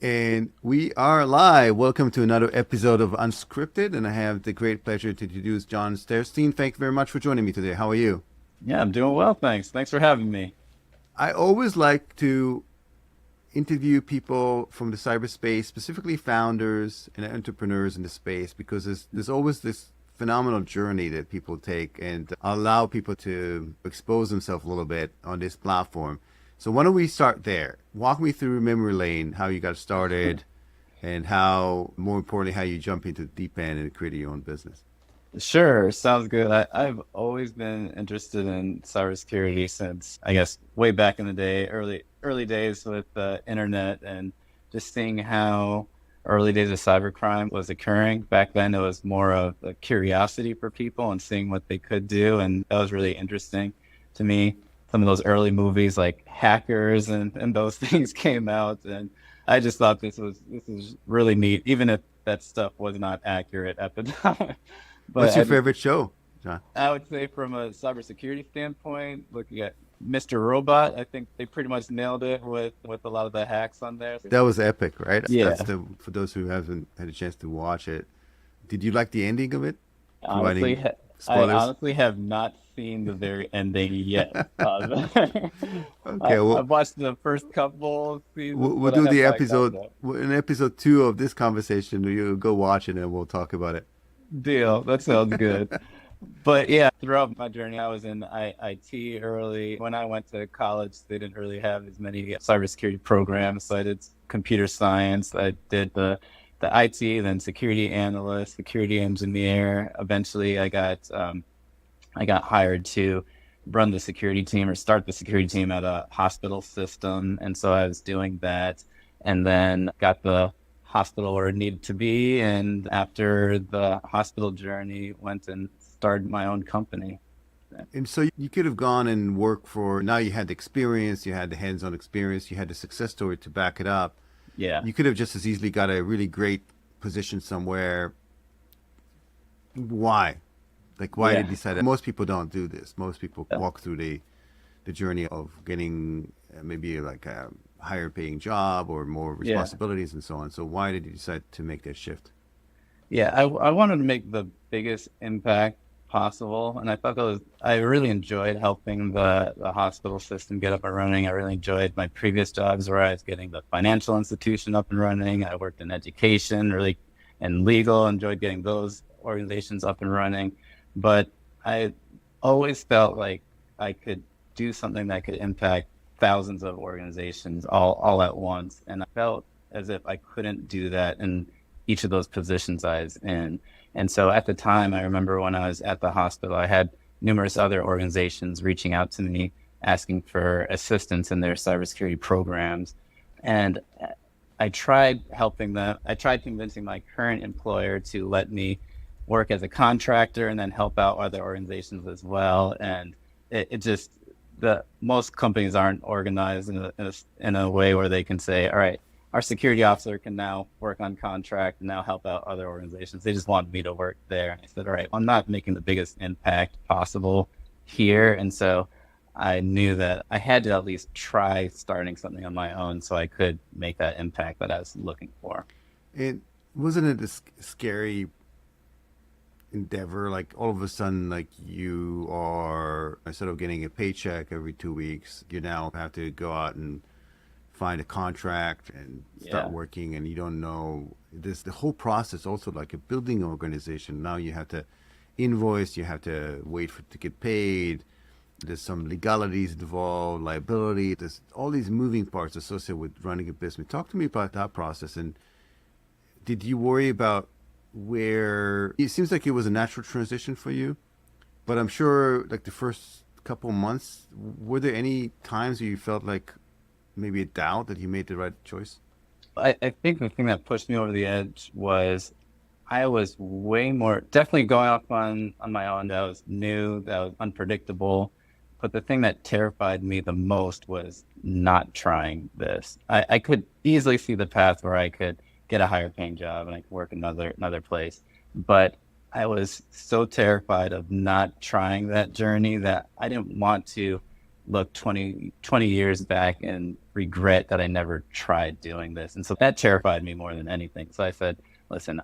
And we are live. Welcome to another episode of Unscripted. And I have the great pleasure to introduce Jon Sterstein. Thank you very much for joining me today. How are you? Yeah, I'm doing well, thanks. Thanks for having me. I always like to interview people from the cyberspace, specifically founders and entrepreneurs in the space, because there's always this phenomenal journey that people take and allow people to expose themselves a little bit on this platform. So why don't we start there? Walk me through memory lane, how you got started, and how, more importantly, how you jump into the deep end and create your own business. Sure, sounds good. I've always been interested in cybersecurity since, I guess, way back in the day, early days with the internet and just seeing how early days of cybercrime was occurring. Back then, it was more of a curiosity for people and seeing what they could do, and that was really interesting to me. Some of those early movies like Hackers and those things came out, and I just thought this was really neat, even if that stuff was not accurate at the time. But What's your favorite show, John? I would say from a cybersecurity standpoint, looking at Mr. Robot, I think they pretty much nailed it with a lot of the hacks on there. That was epic, right? That's Yeah, the for those who haven't had a chance to watch it. Did you like the ending of it? honestly, Providing I spoilers. honestly have not seen the very ending yet. Okay, well, I've watched the first couple seasons, we'll but I do have the not caught episode up. in episode two of this conversation. You go watch it and we'll talk about it. Deal. That sounds good. But yeah, throughout my journey, I was in IT early. When I went to college, they didn't really have as many cybersecurity programs. So I did computer science. I did the IT, then security analyst, security engineer. Eventually, I got hired to run the security team or start the security team at a hospital system. And so I was doing that and then got the hospital where it needed to be. And after the hospital journey, went and started my own company. And so you could have gone and worked for. Now you had the experience, you had the hands-on experience, you had the success story to back it up. Yeah. You could have just as easily got a really great position somewhere. Why? Like, why did Yeah. you decide that? Most people don't do this. Most people Yeah. walk through the journey of getting maybe like a higher paying job or more Yeah. responsibilities and so on. So why did you decide to make that shift? Yeah, I wanted to make the biggest impact possible, and I thought I really enjoyed helping the hospital system get up and running. I really enjoyed my previous jobs where I was getting the financial institution up and running. I worked in education, really, and legal, enjoyed getting those organizations up and running. But I always felt like I could do something that could impact thousands of organizations all at once, and I felt as if I couldn't do that in each of those positions I was in. And so at the time, I remember when I was at the hospital, I had numerous other organizations reaching out to me asking for assistance in their cybersecurity programs. And I tried helping them. I tried convincing my current employer to let me work as a contractor and then help out other organizations as well. And it just, the most companies aren't organized in a way where they can say, all right, our security officer can now work on contract and now help out other organizations. They just want me to work there. And I said, all right, I'm not making the biggest impact possible here. And so I knew that I had to at least try starting something on my own so I could make that impact that I was looking for. And wasn't it a scary endeavor? Like all of a sudden, like you are instead of getting a paycheck every 2 weeks, you now have to go out and find a contract and start Yeah. working, and you don't know this the whole process. Also, like a building organization, now you have to invoice, you have to wait for to get paid. There's some legalities involved, liability. There's all these moving parts associated with running a business. Talk to me about that process. And did you worry about where it seems like it was a natural transition for you? But I'm sure, like the first couple months, were there any times where you felt like maybe a doubt that you made the right choice? I think the thing that pushed me over the edge was I was way more definitely going off on my own. That was new, that was unpredictable. But the thing that terrified me the most was not trying this. I could easily see the path where I could get a higher paying job and I could work another place. But I was so terrified of not trying that journey that I didn't want to look 20 years back and regret that I never tried doing this. And so that terrified me more than anything. So I said, listen,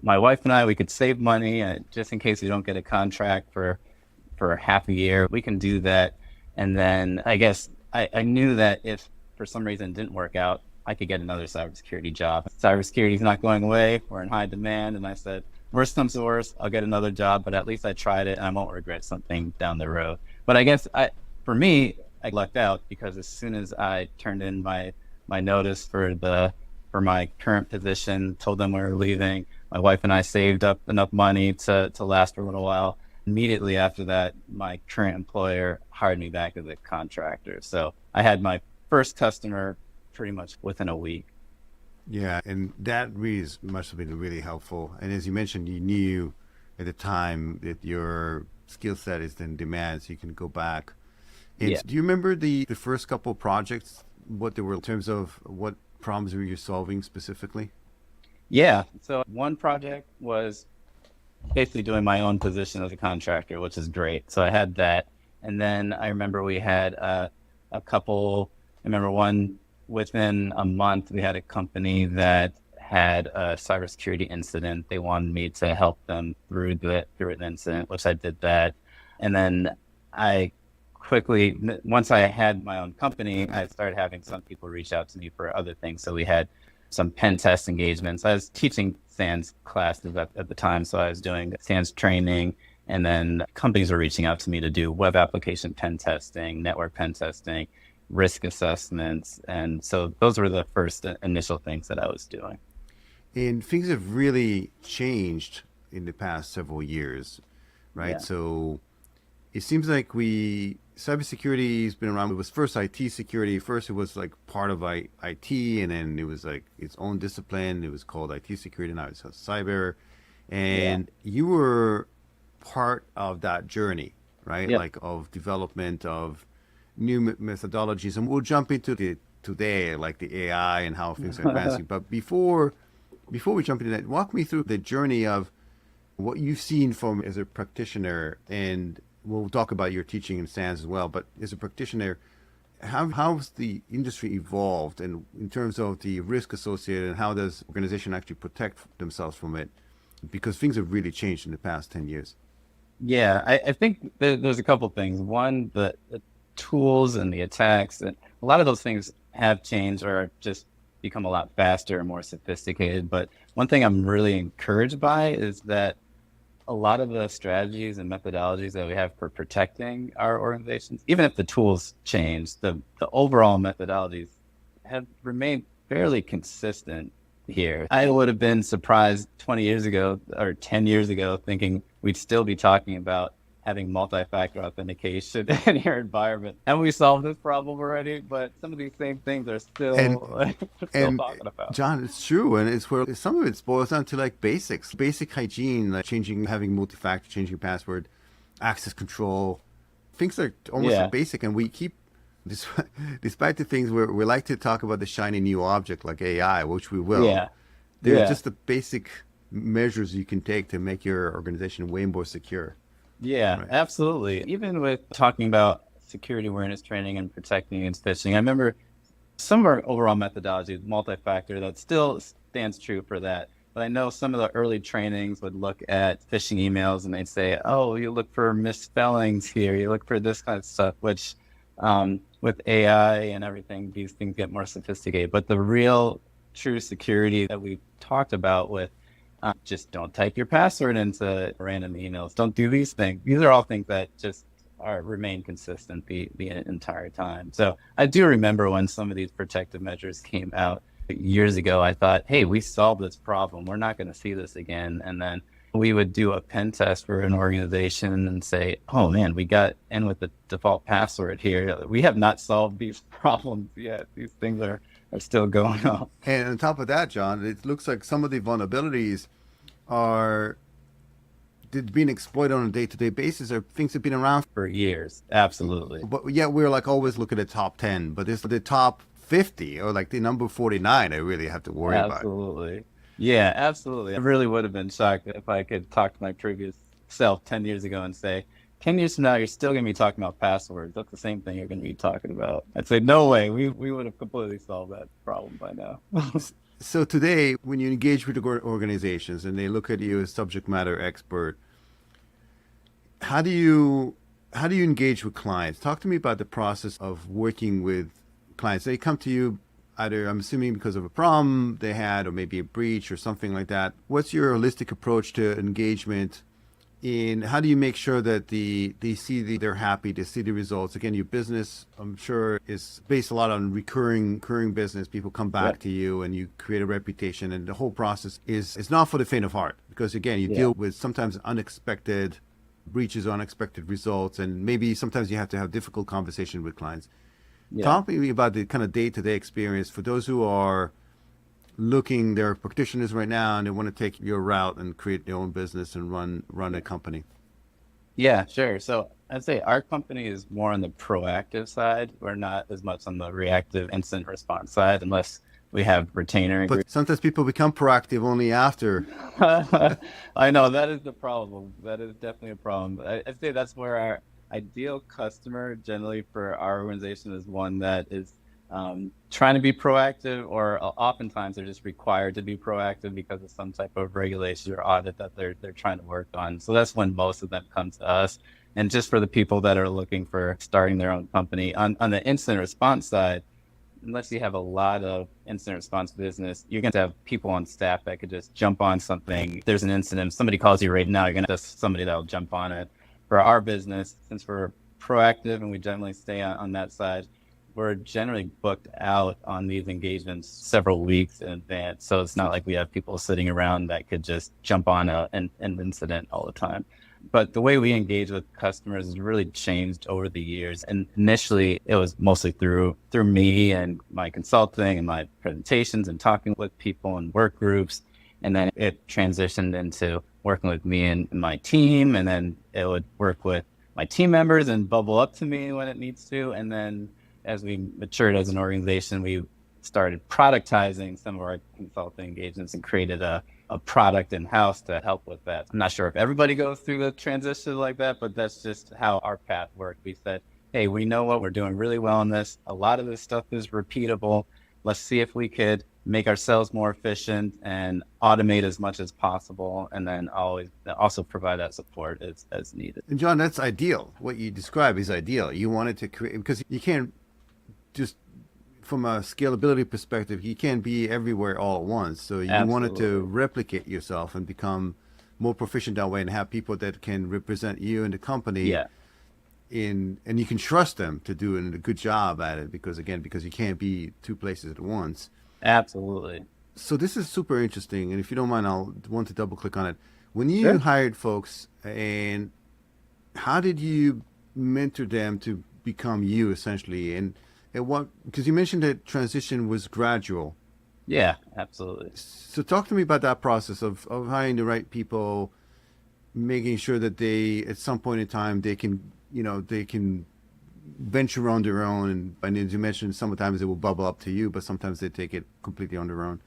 my wife and I, we could save money just in case we don't get a contract for half a year. We can do that. And then I guess I knew that if for some reason it didn't work out, I could get another cybersecurity job. Cybersecurity is not going away. We're in high demand. And I said, worst comes to worst, I'll get another job, but at least I tried it and I won't regret something down the road. But I guess for me, I lucked out because as soon as I turned in my notice for my current position, told them we were leaving, my wife and I saved up enough money to last for a little while. Immediately after that, my current employer hired me back as a contractor. So I had my first customer pretty much within a week. Yeah, and that really must have been really helpful. And as you mentioned, you knew at the time that your skill set is in demand, so you can go back. And Yeah. do you remember the first couple projects, what they were in terms of what problems were you solving specifically? Yeah. So one project was basically doing my own position as a contractor, which is great. So I had that. And then I remember we had a couple, I remember one within a month, we had a company that had a cybersecurity incident. They wanted me to help them through the incident, which I did that. And then I quickly, once I had my own company, I started having some people reach out to me for other things. So we had some pen test engagements. I was teaching SANS classes at the time, so I was doing SANS training, and then companies were reaching out to me to do web application pen testing, network pen testing, risk assessments. And so those were the first initial things that I was doing. And things have really changed in the past several years, right? Yeah. So it seems like cybersecurity has been around. It was first IT security. First, it was like part of IT, and then it was like its own discipline. It was called IT security. Now it's cyber. Yeah. And you were part of that journey, right? Yep. Like of development of new methodologies. And we'll jump into today, like the AI and how things are advancing. But before we jump into that, walk me through the journey of what you've seen from as a practitioner, and we'll talk about your teaching in SANS as well. But as a practitioner, how's the industry evolved, and in terms of the risk associated, and how does organization actually protect themselves from it? Because things have really changed in the past 10 years. Yeah, I think there's a couple things. One, the tools and the attacks, and a lot of those things have changed or just become a lot faster and more sophisticated. But one thing I'm really encouraged by is that a lot of the strategies and methodologies that we have for protecting our organizations, even if the tools change, the overall methodologies have remained fairly consistent here. I would have been surprised 20 years ago or 10 years ago thinking we'd still be talking about having multi-factor authentication in your environment. And we solved this problem already, but some of these same things are still, still talking about. John, it's true. And it's where some of it boils down to like basic hygiene, like having multi-factor, changing password, access control. Things are almost like basic. And we keep, despite the things where we like to talk about the shiny new object like AI, which we will. Yeah. They're just the basic measures you can take to make your organization way more secure. Yeah, Right. absolutely. Even with talking about security awareness training and protecting against phishing, I remember some of our overall methodology, multi-factor, that still stands true for that. But I know some of the early trainings would look at phishing emails and they'd say, oh, you look for misspellings here, you look for this kind of stuff, which with AI and everything, these things get more sophisticated. But the real true security that we talked about with just don't type your password into random emails. Don't do these things. These are all things that just remain consistent the entire time. So I do remember when some of these protective measures came out years ago, I thought, hey, we solved this problem. We're not going to see this again. And then we would do a pen test for an organization and say, oh man, we got in with the default password here. We have not solved these problems yet. These things are still going on. And on top of that, John, it looks like some of the vulnerabilities are being exploited on a day-to-day basis, or things that have been around For years. Absolutely. But yeah, we're like always look at the top 10, but it's the top 50 or like the number 49 I really have to worry about. Absolutely. Yeah, absolutely. I really would have been shocked if I could talk to my previous self 10 years ago and say, 10 years from now, you're still going to be talking about passwords. That's the same thing you're going to be talking about. I'd say, no way. We would have completely solved that problem by now. So today, when you engage with organizations and they look at you as subject matter expert, how do you engage with clients? Talk to me about the process of working with clients. They come to you either, I'm assuming, because of a problem they had, or maybe a breach or something like that. What's your holistic approach to engagement? In how do you make sure that they see they're happy to see the results? Again, your business, I'm sure, is based a lot on recurring business. People come back to you, and you create a reputation. And the whole process is not for the faint of heart, because again, you deal with sometimes unexpected breaches, unexpected results, and maybe sometimes you have to have difficult conversation with clients. Talk to me about the kind of day-to-day experience for those who are looking, they're practitioners right now and they want to take your route and create their own business and run a company. Yeah, sure. So I'd say our company is more on the proactive side. We're not as much on the reactive incident response side, unless we have retainer. But sometimes people become proactive only after. I know that is the problem. That is definitely a problem. I'd say that's where our ideal customer generally for our organization is one that is trying to be proactive, or oftentimes they're just required to be proactive because of some type of regulation or audit that they're trying to work on. So that's when most of them come to us. And just for the people that are looking for starting their own company, on the incident response side, unless you have a lot of incident response business, you're going to have people on staff that could just jump on something. If there's an incident, somebody calls you right now, you're going to have somebody that'll jump on it. For our business, since we're proactive and we generally stay on that side, we're generally booked out on these engagements several weeks in advance. So it's not like we have people sitting around that could just jump on an incident all the time. But the way we engage with customers has really changed over the years. And initially, it was mostly through me and my consulting and my presentations and talking with people in work groups. And then it transitioned into working with me and my team. And then it would work with my team members and bubble up to me when it needs to. And then as we matured as an organization, we started productizing some of our consulting engagements and created a product in-house to help with that. I'm not sure if everybody goes through the transition like that, but that's just how our path worked. We said, hey, we know what we're doing really well in this. A lot of this stuff is repeatable. Let's see if we could make ourselves more efficient and automate as much as possible, and then always also provide that support as needed. And Jon, that's ideal. What you describe is ideal. You wanted to create, because you can't just, from a scalability perspective, you can't be everywhere all at once. So you wanted to replicate yourself and become more proficient that way, and have people that can represent you and the company. And you can trust them to do a good job at it, because you can't be two places at once. Absolutely. So this is super interesting, and if you don't mind, I'll want to double click on it. When you hired folks, and how did you mentor them to become you, essentially? And what, because you mentioned that transition was gradual. Yeah, absolutely. So talk to me about that process of hiring the right people, making sure that they, at some point in time, they can venture on their own. And as you mentioned, sometimes they will bubble up to you, but sometimes they take it completely on their own.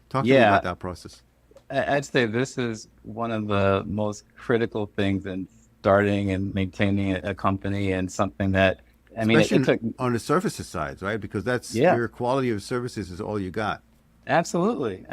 Talk to me about that process. I'd say this is one of the most critical things in starting and maintaining a company, and something that, especially on the services side, right? Because that's your quality of services is all you got. Absolutely.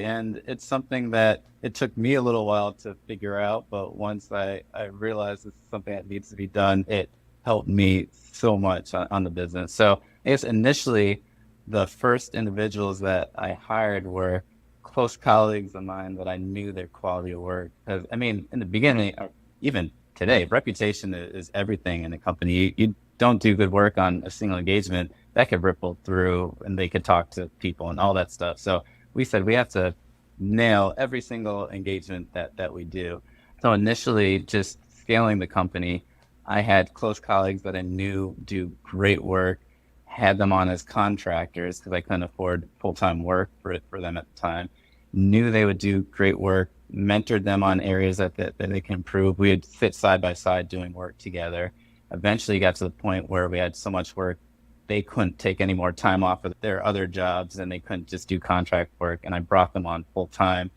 And it's something that it took me a little while to figure out, but once I realized this is something that needs to be done, it helped me so much on the business. So I guess initially, the first individuals that I hired were close colleagues of mine that I knew their quality of work. Because, in the beginning, or even today, reputation is everything in a company. You don't do good work on a single engagement, that could ripple through, and they could talk to people and all that stuff. So we said we have to nail every single engagement that we do. So initially, just scaling the company, I had close colleagues that I knew do great work, had them on as contractors because I couldn't afford full-time work for them at the time, knew they would do great work, mentored them on areas that they can improve. We would sit side by side doing work together. Eventually got to the point where we had so much work, they couldn't take any more time off of their other jobs, and they couldn't just do contract work. And I brought them on full time.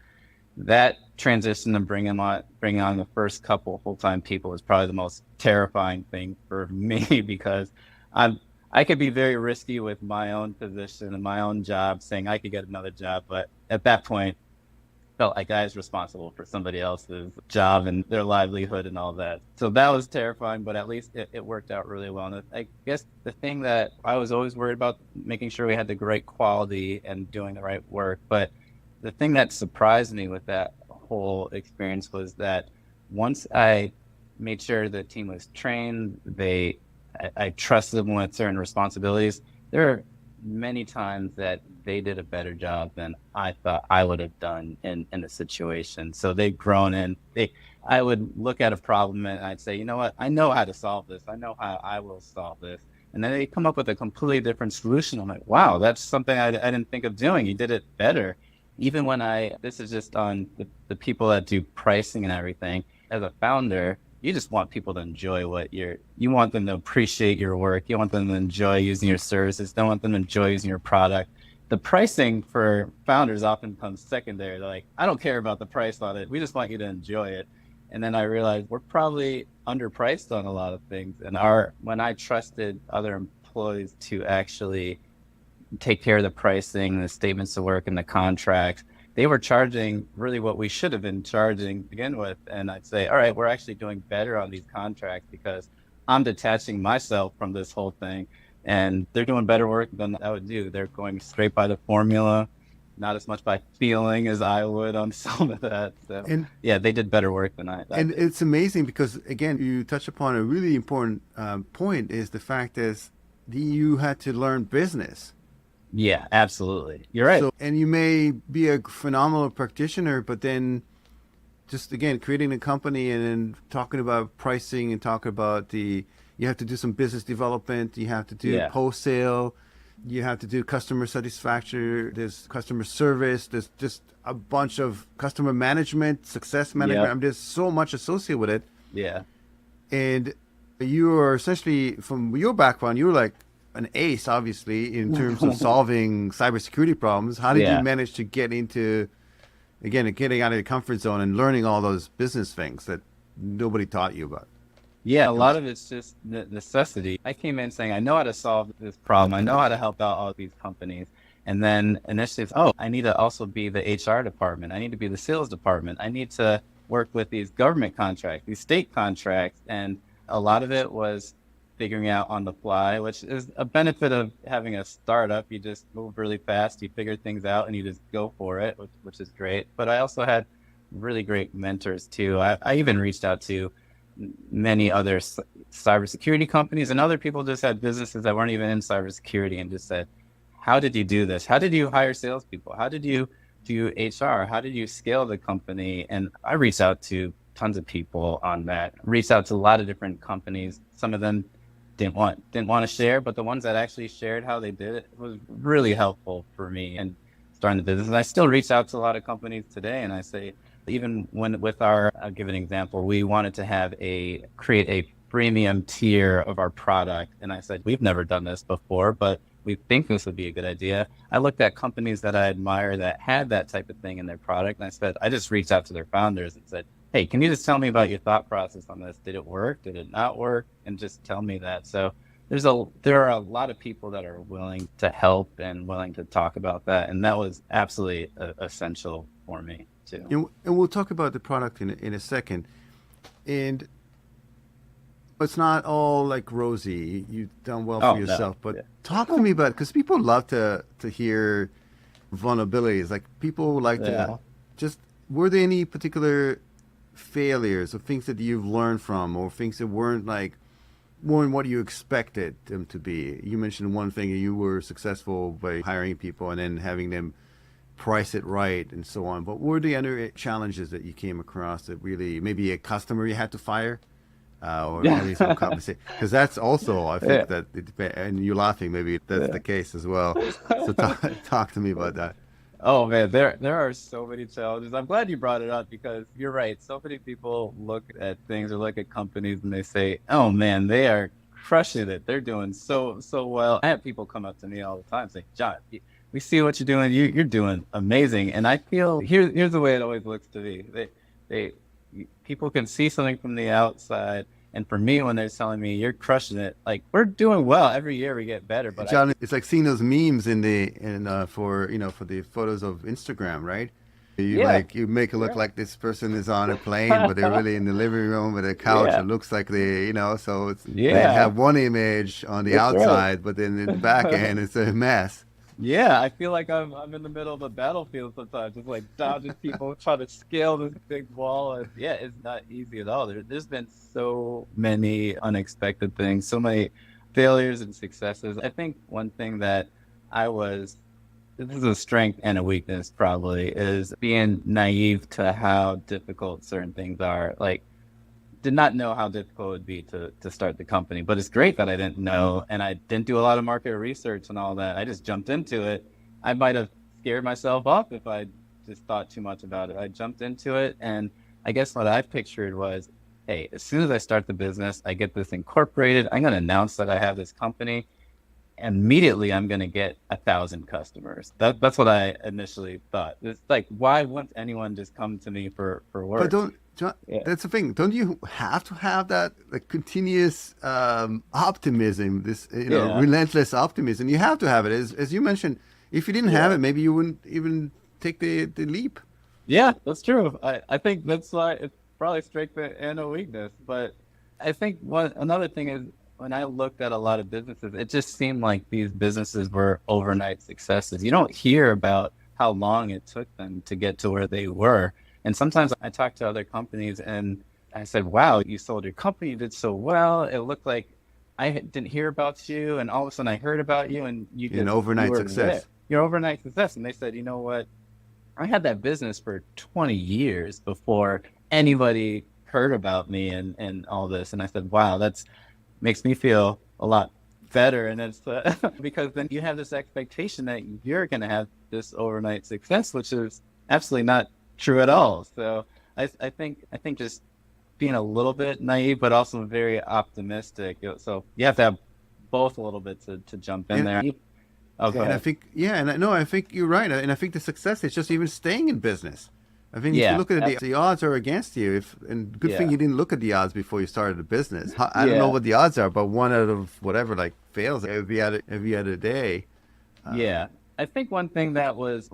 that transition to bringing on the first couple full-time people was probably the most terrifying thing for me because I'm I could be very risky with my own position and my own job, saying I could get another job, but at that point, felt like I was responsible for somebody else's job and their livelihood and all that. So that was terrifying, but at least it worked out really well. And I guess the thing that I was always worried about, making sure we had the great quality and doing the right work. But the thing that surprised me with that whole experience was that once I made sure the team was trained, I trusted them with certain responsibilities. There are many times that they did a better job than I thought I would have done in the situation. So they've grown in. I would look at a problem and I'd say, you know what, I know how to solve this. I know how I will solve this. And then they come up with a completely different solution. I'm like, wow, that's something I didn't think of doing. You did it better. Even when this is just on the people that do pricing and everything. As a founder, you just want people to enjoy you want them to appreciate your work. You want them to enjoy using your services. Don't want them to enjoy using your product. The pricing for founders often comes secondary. They're like, I don't care about the price on it. We just want you to enjoy it. And then I realized we're probably underpriced on a lot of things. And when I trusted other employees to actually take care of the pricing, the statements of work, and the contracts, they were charging really what we should have been charging to begin with. And I'd say, all right, we're actually doing better on these contracts because I'm detaching myself from this whole thing. And they're doing better work than I would do. They're going straight by the formula, not as much by feeling as I would on some of that. So, And yeah, they did better work than I and did. it's amazing because again, you touch upon a really important point is the fact is you had to learn business. Yeah, absolutely. You're right. So, and you may be a phenomenal practitioner, but then just again creating a company and then talking about pricing and talking about you have to do some business development, you have to do Yeah. post sale, you have to do customer satisfaction, there's customer service, there's just a bunch of customer management, success management. Yep. I mean, there's so much associated with it. Yeah. And you are essentially, from your background, you were like an ace, obviously, in terms of solving cybersecurity problems. How did you Yeah. manage to get into, again, getting out of your comfort zone and learning all those business things that nobody taught you about? Yeah, a lot of it's just necessity. I came in saying, I know how to solve this problem. I know how to help out all these companies. And then initially, oh, I need to also be the HR department. I need to be the sales department. I need to work with these government contracts, these state contracts. And a lot of it was figuring out on the fly, which is a benefit of having a startup. You just move really fast, you figure things out, and you just go for it, which is great. But I also had really great mentors too. I even reached out to many other cybersecurity companies, and other people just had businesses that weren't even in cybersecurity and just said, how did you do this? How did you hire salespeople? How did you do HR? How did you scale the company? And I reached out to tons of people on that, reached out to a lot of different companies. Some of them didn't want to share, but the ones that actually shared how they did it was really helpful for me and starting the business. And I still reach out to a lot of companies today, and I say, even when with I'll give an example, we wanted to create a premium tier of our product. And I said, we've never done this before, but we think this would be a good idea. I looked at companies that I admire that had that type of thing in their product. And I just reached out to their founders and said, hey, can you just tell me about your thought process on this? Did it work? Did it not work? And just tell me that. So there are a lot of people that are willing to help and willing to talk about that. And that was absolutely essential for me too. And we'll talk about the product in a second. And it's not all like rosy. You've done well for yourself, No. but talk to me about it because people love to hear vulnerabilities. Like people like to just, were there any particular failures or things that you've learned from or things that weren't what you expected them to be? You mentioned one thing, you were successful by hiring people and then having them price it right and so on. But what were the other challenges that you came across that really, maybe a customer you had to fire? Or maybe some compensation, because that's also, I think that and you're laughing, maybe that's the case as well. So talk to me about that. Oh man, there are so many challenges. I'm glad you brought it up because you're right. So many people look at things or look at companies and they say, "Oh man, they are crushing it. They're doing so well." I have people come up to me all the time saying, "Jon, we see what you're doing. You're doing amazing. And I feel here's the way it always looks to me. They people can see something from the outside. And for me, when they're telling me you're crushing it, like we're doing well every year, we get better. But John, it's like seeing those memes for for the photos of Instagram, right? yeah, You make it look yeah, like this person is on a plane, but they're really in the living room with a couch. yeah, It looks like so they yeah, have one image on the that's right. outside, but then in the back end, it's a mess. Yeah, I feel like I'm in the middle of a battlefield sometimes, just like dodging people, trying to scale this big wall. And yeah, it's not easy at all. There's been so many unexpected things, so many failures and successes. I think one thing that I was, this is a strength and a weakness probably, is being naive to how difficult certain things are. Like, did not know how difficult it would be to start the company, but it's great that I didn't know, and I didn't do a lot of market research and all that. I just jumped into it. I might have scared myself off if I just thought too much about it. I jumped into it, and I guess what I pictured was, hey, as soon as I start the business, I get this incorporated, I'm going to announce that I have this company. Immediately I'm going to get 1,000 customers. That's what I initially thought. It's like, why wouldn't anyone just come to me for But work? don't, John, Yeah. that's the thing. Don't you have to have that like continuous optimism, this Yeah. relentless optimism? You have to have it, as you mentioned. If you didn't have Yeah. it, maybe you wouldn't even take the leap. Yeah, that's true. I think that's why it's probably strength and a weakness. But I think another thing is when I looked at a lot of businesses, it just seemed like these businesses were overnight successes. You don't hear about how long it took them to get to where they were. And sometimes I talk to other companies and I said, wow, you sold your company, you did so well. It looked like didn't hear about you, and all of a sudden I heard about you, and An you overnight were there. success. You're overnight success. And they said, you know what? I had that business for 20 years before anybody heard about me and all this. And I said, wow, that's makes me feel a lot better. And it's because then you have this expectation that you're going to have this overnight success, which is absolutely not true at all. So I think just being a little bit naive, but also very optimistic. So you have to have both a little bit to jump in And there. Oh, go and I ahead. think yeah, and no, I think you're right. And I think the success is just even staying in business. I think if you Yeah. look at the odds are against you. If and good thing Yeah. you didn't look at the odds before you started the business. I don't know Yeah. what the odds are, but one out of whatever like fails every other day. Yeah. I think one thing that was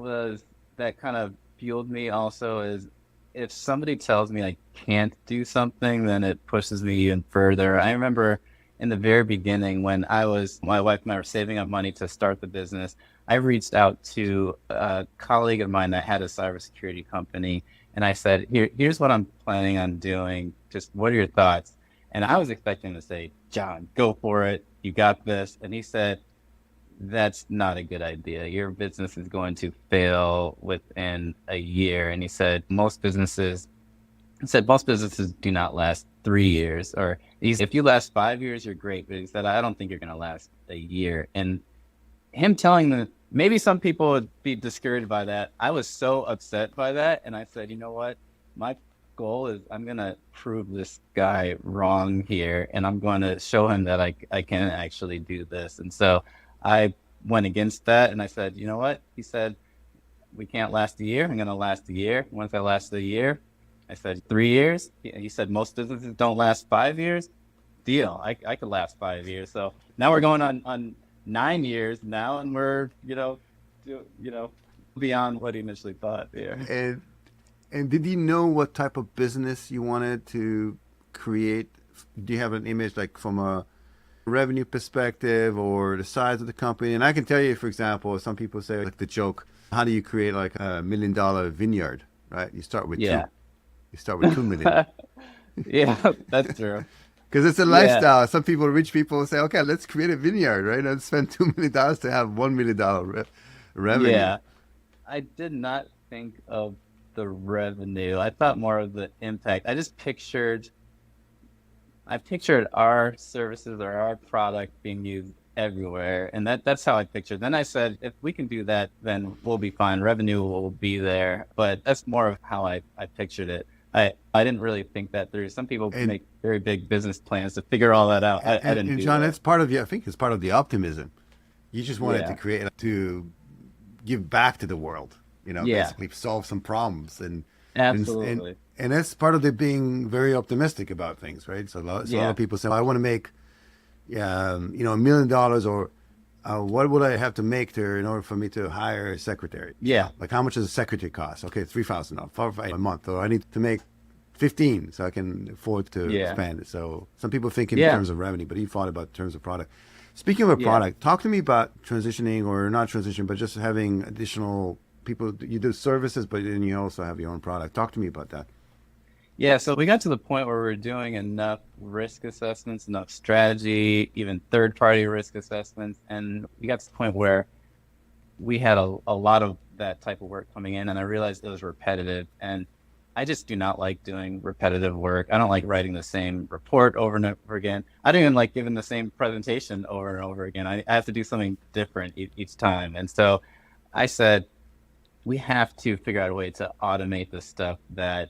that kind of fueled me also is if somebody tells me I can't do something, then it pushes me even further. I remember in the very beginning when my wife and I were saving up money to start the business, I reached out to a colleague of mine that had a cybersecurity company, and I said, here's what I'm planning on doing. Just what are your thoughts? And I was expecting to say, John, go for it. You got this. And he said, that's not a good idea. Your business is going to fail within a year. And he said most businesses do not last 3 years. Or if you last 5 years, you're great. But he said, I don't think you're going to last a year. And him telling them, maybe some people would be discouraged by that. I was so upset by that. And I said, you know what? My goal is I'm going to prove this guy wrong here. And I'm going to show him that I can actually do this. And so I went against that. And I said, you know what? He said, we can't last a year. I'm going to last a year. Once I last a year, I said 3 years. He said most businesses don't last 5 years. Deal. I could last 5 years. So now we're going on 9 years now, and we're beyond what he initially thought here. And did you know what type of business you wanted to create? Do you have an image like from a revenue perspective or the size of the company? And I can tell you, for example, some people say like the joke, how do you create like $1 million vineyard, right? You start with two. Yeah. You start with 2 million. Yeah, that's true. Because it's a Yeah. lifestyle. Some people, rich people, say, okay, let's create a vineyard, right? And spend $2 million to have $1 million revenue. Yeah. I did not think of the revenue. I thought more of the impact. I pictured our services or our product being used everywhere. And that's how I pictured. Then I said, if we can do that, then we'll be fine. Revenue will be there. But that's more of how I pictured it. I didn't really think that through. Some people And make very big business plans to figure all that out. I didn't and do John, that. that's part of I think it's part of the optimism. You just wanted to Yeah. create to give back to the world, Yeah, basically solve some problems. And absolutely. and that's part of the being very optimistic about things, right? So a lot Yeah, of people say, I want to make $1 million, or what would I have to make in order for me to hire a secretary? yeah, Like, how much does a secretary cost? Okay, $3,000 a month. Or I need to make 15 so I can afford to yeah, expand it. So some people think in yeah, terms of revenue, but he thought about in terms of product. Speaking of a yeah. product, talk to me about transitioning, or not transition, but just having additional people. You do services, but then you also have your own product. Talk to me about that. Yeah, so we got to the point where we were doing enough risk assessments, enough strategy, even third-party risk assessments, and we got to the point where we had a lot of that type of work coming in, and I realized it was repetitive. And I just do not like doing repetitive work. I don't like writing the same report over and over again. I don't even like giving the same presentation over and over again. I have to do something different each time. And so I said, we have to figure out a way to automate the stuff that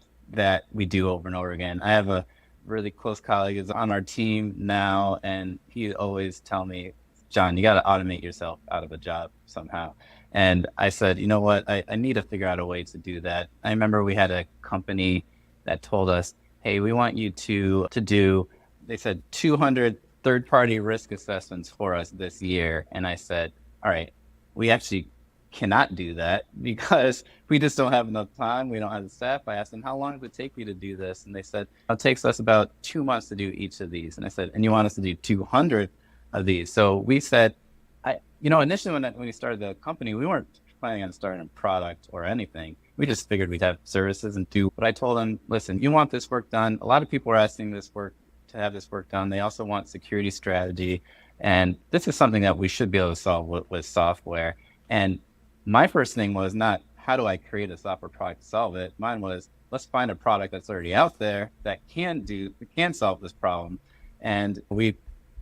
we do over and over again. I have a really close colleague is on our team now, and he always tell me, John, you got to automate yourself out of a job somehow. And I said, you know what? I need to figure out a way to do that. I remember we had a company that told us, hey, we want you to do, they said 200 third-party risk assessments for us this year. And I said, all right, we actually cannot do that because we just don't have enough time. We don't have the staff. I asked them, how long does it take you to do this? And they said, it takes us about 2 months to do each of these. And I said, and you want us to do 200 of these? So we said, initially when we started the company, we weren't planning on starting a product or anything. We just figured we'd have services and do. But I told them, listen, you want this work done. A lot of people are asking to have this work done. They also want security strategy. And this is something that we should be able to solve with software. And my first thing was not, how do I create a software product to solve it? Mine was, let's find a product that's already out there that can solve this problem. And we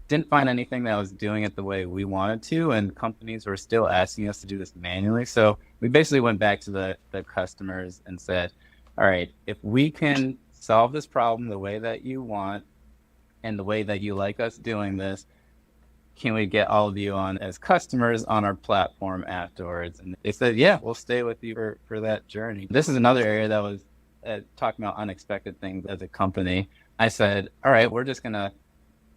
didn't find anything that was doing it the way we wanted to, and companies were still asking us to do this manually. So we basically went back to the customers and said, all right, if we can solve this problem the way that you want and the way that you like us doing this, can we get all of you on as customers on our platform afterwards? And they said, yeah, we'll stay with you for that journey. This is another area that was talking about unexpected things as a company. I said, all right, we're just going to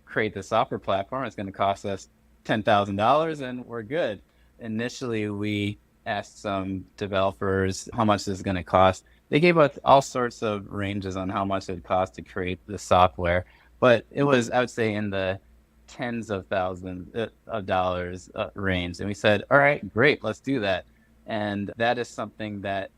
create the software platform. It's going to cost us $10,000 and we're good. Initially, we asked some developers how much this is going to cost. They gave us all sorts of ranges on how much it would cost to create the software, but it was, I would say, in the tens of thousands of dollars range. And we said, all right, great, let's do that. And that is something that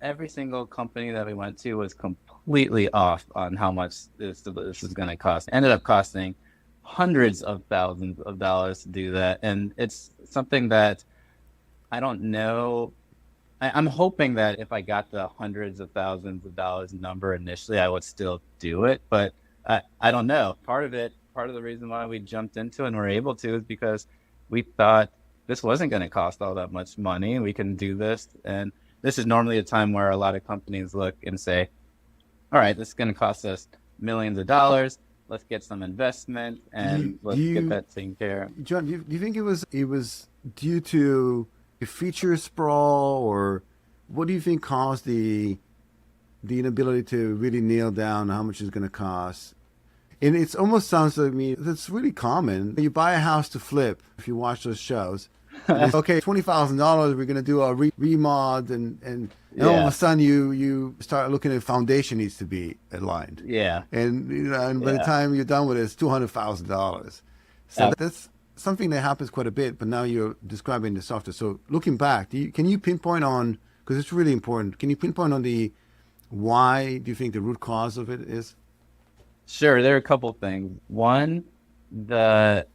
every single company that we went to was completely off on how much this is going to cost. Ended up costing hundreds of thousands of dollars to do that. And it's something that I don't know. I'm hoping that if I got the hundreds of thousands of dollars number initially, I would still do it. But I don't know. Part of the reason why we jumped into it and were able to is because we thought this wasn't going to cost all that much money. We can do this. And this is normally a time where a lot of companies look and say, all right, this is going to cost us millions of dollars. Let's get some investment and let's get that taken care of. John, do you think it was due to a feature sprawl, or what do you think caused the inability to really nail down how much it's going to cost? And it almost sounds to me that's really common. You buy a house to flip, if you watch those shows. Okay, $20,000. We're gonna do a remod, and all of a sudden you start looking at foundation needs to be aligned. Yeah. And by the time you're done with it, it's $200,000. So that's something that happens quite a bit. But now you're describing the software. So looking back, can you pinpoint on, because it's really important? Can you pinpoint on why do you think the root cause of it is? Sure, there are a couple of things. One, the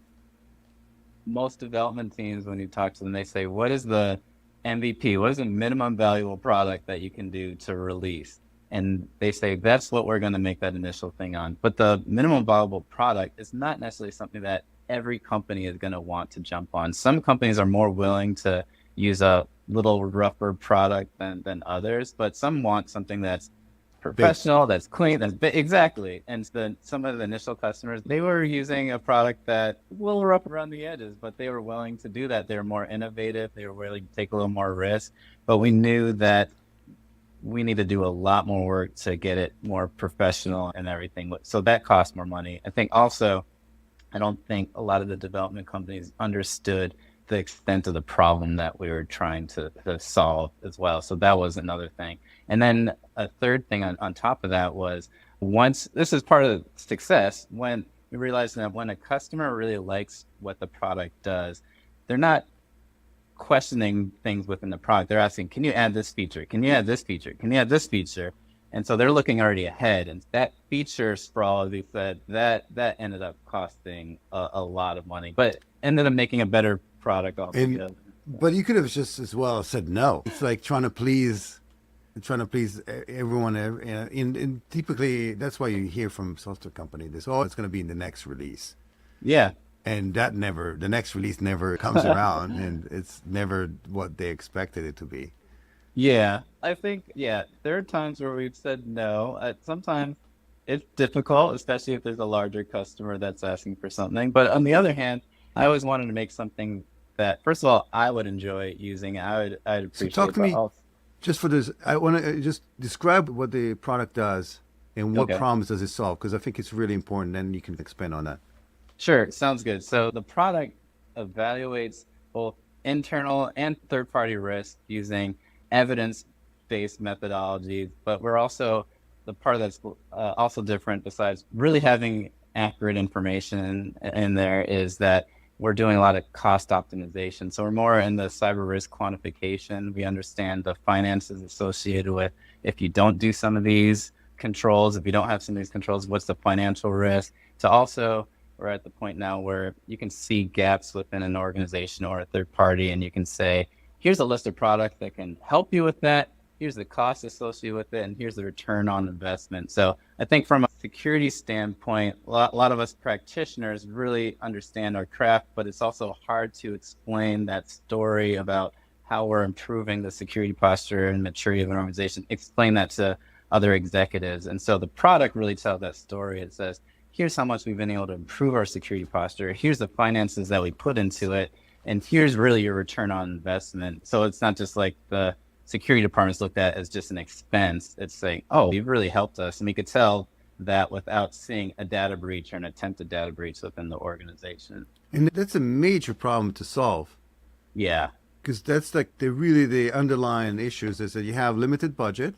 most development teams, when you talk to them, they say, what is the MVP? What is the minimum valuable product that you can do to release? And they say, that's what we're going to make that initial thing on. But the minimum valuable product is not necessarily something that every company is going to want to jump on. Some companies are more willing to use a little rougher product than others, but some want something that's Big. professional, that's clean, exactly. And some of the initial customers, they were using a product that was a little rough around the edges, but they were willing to do that. They were more innovative. They were willing to take a little more risk. But we knew that we need to do a lot more work to get it more professional and everything. So that costs more money. I think also, I don't think a lot of the development companies understood the extent of the problem that we were trying to solve as well. So that was another thing. And then a third thing on top of that was, once this is part of the success, when we realized that when a customer really likes what the product does, they're not questioning things within the product. They're asking, can you add this feature? Can you add this feature? Can you add this feature? And so they're looking already ahead. And that feature sprawl, as we said, that ended up costing a lot of money, but ended up making a better product altogether. But you could have just as well said no. It's like trying to please everyone. And typically, that's why you hear from software company this, oh, it's going to be in the next release. Yeah. And the next release never comes around, and it's never what they expected it to be. Yeah, I think, there are times where we've said no. Sometimes it's difficult, especially if there's a larger customer that's asking for something. But on the other hand, I always wanted to make something that, first of all, I would enjoy using. I'd appreciate. So talk to me just for this. I want to just describe what the product does and what problems does it solve, because I think it's really important. Then you can expand on that. Sure, sounds good. So the product evaluates both internal and third-party risk using evidence-based methodologies, but we're also, the part that's also different besides really having accurate information in there is that we're doing a lot of cost optimization. So we're more in the cyber risk quantification. We understand the finances associated with, if you don't do some of these controls, if you don't have some of these controls, what's the financial risk? To also, we're at the point now where you can see gaps within an organization or a third party, and you can say, here's a list of products that can help you with that. Here's the cost associated with it, and here's the return on investment. So I think from a security standpoint, a lot of us practitioners really understand our craft, but it's also hard to explain that story about how we're improving the security posture and maturity of an organization, explain that to other executives. And so the product really tells that story. It says, here's how much we've been able to improve our security posture. Here's the finances that we put into it. And here's really your return on investment. So it's not just like the security department's looked at as just an expense. It's saying, oh, you've really helped us. And we could tell that without seeing a data breach or an attempted data breach within the organization. And that's a major problem to solve. Yeah. Because that's like the underlying issues is that you have limited budget.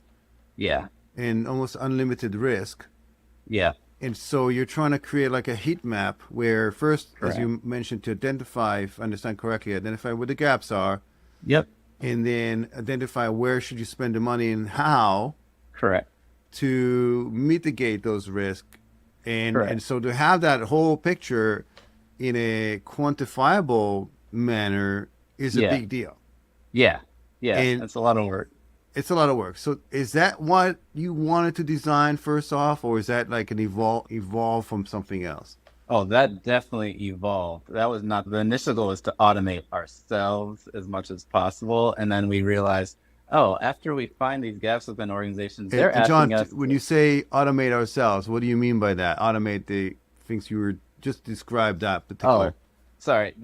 Yeah. And almost unlimited risk. Yeah. And so you're trying to create like a heat map where first, Correct. as you mentioned, to identify, if I understand correctly, identify where the gaps are. Yep. And then identify where should you spend the money and how. Correct. To mitigate those risks. Correct. And so to have that whole picture in a quantifiable manner is a big deal. Yeah. Yeah. And that's a lot of work. It's a lot of work. So is that what you wanted to design first off, or is that like an evolve from something else? Oh, that definitely evolved. That was not, the initial goal was to automate ourselves as much as possible. And then we realized, oh, after we find these gaps within organizations, they're asking us. When you say automate ourselves, what do you mean by that? Automate the things you were just described that particular. Oh, sorry.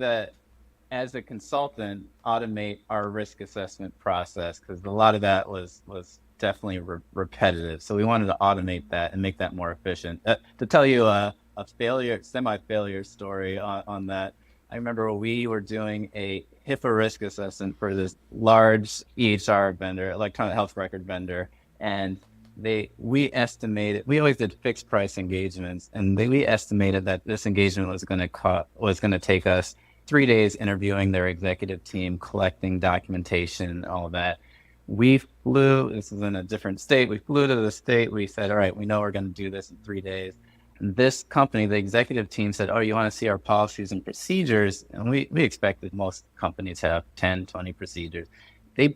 As a consultant, automate our risk assessment process, because a lot of that was definitely repetitive. So we wanted to automate that and make that more efficient. To tell you a semi-failure story on that, I remember when we were doing a HIPAA risk assessment for this large EHR vendor, electronic health record vendor, and we estimated, we always did fixed price engagements, and we estimated that this engagement was going to take us 3 days interviewing their executive team, collecting documentation, all of that. We flew, this is in a different state, we flew to the state, we said, all right, we know we're going to do this in 3 days. And this company, the executive team said, oh, you want to see our policies and procedures? And we expected most companies have 10, 20 procedures. They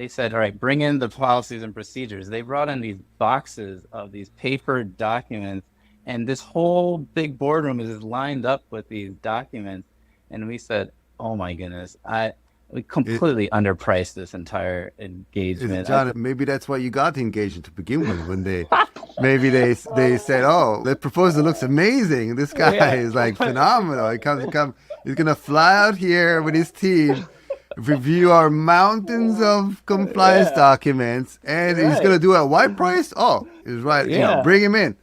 said, all right, bring in the policies and procedures. They brought in these boxes of these paper documents, and this whole big boardroom is lined up with these documents. And we said, oh my goodness, we completely underpriced this entire engagement. John, maybe that's why you got the engagement to begin with. When maybe they said, "Oh, the proposal looks amazing. This guy Yeah. is like phenomenal. He's gonna fly out here with his team, review our mountains of compliance Yeah. documents, and he's Right. gonna do it at what price? Oh, he's right. Yeah. Bring him in."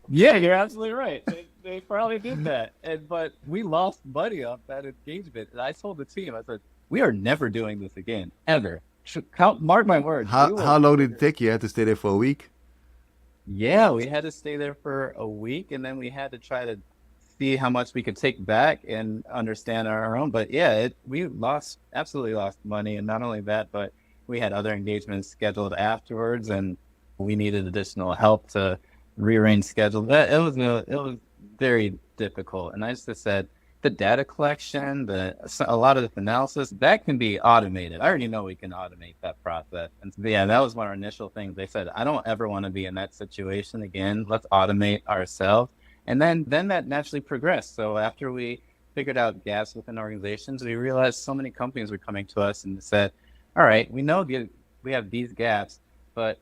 Yeah, you're absolutely right. They probably did that. But we lost money off that engagement. And I told the team, I said, we are never doing this again, ever. Mark my words. How long did it take you? You had to stay there for a week. Yeah, we had to stay there for a week, and then we had to try to see how much we could take back and understand our own. But yeah, we absolutely lost money. And not only that, but we had other engagements scheduled afterwards, and we needed additional help to rearrange schedule. It was very difficult. And I just said, the data collection, a lot of this analysis, that can be automated. I already know we can automate that process. And yeah, that was one of our initial things. They said, I don't ever want to be in that situation again. Let's automate ourselves. And then that naturally progressed. So after we figured out gaps within organizations, we realized so many companies were coming to us and said, all right, we know we have these gaps, but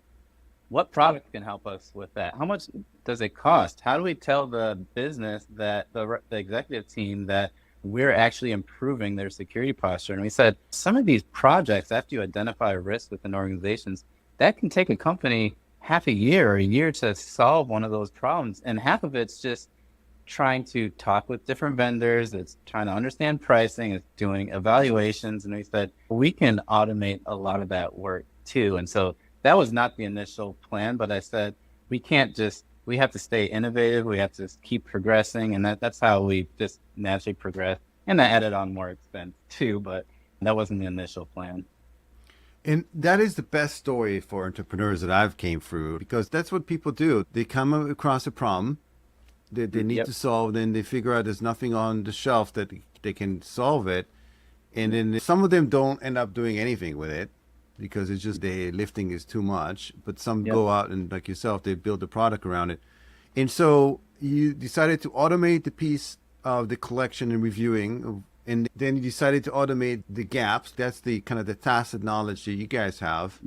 what product can help us with that? How much does it cost? How do we tell the business, that the executive team, that we're actually improving their security posture? And we said, some of these projects, after you identify a risk within organizations, that can take a company half a year or a year to solve one of those problems. And half of it's just trying to talk with different vendors. It's trying to understand pricing. It's doing evaluations. And we said, we can automate a lot of that work too. And so that was not the initial plan, but I said, we have to stay innovative. We have to keep progressing. And that's how we just naturally progress. And that added on more expense too, but that wasn't the initial plan. And that is the best story for entrepreneurs that I've came through, because that's what people do. They come across a problem that they need to solve, then they figure out there's nothing on the shelf that they can solve it. And then some of them don't end up doing anything with it because it's just the lifting is too much. But some go out and, like yourself, they build a product around it. And so you decided to automate the piece of the collection and reviewing, and then you decided to automate the gaps. That's the kind of the tacit knowledge that you guys have,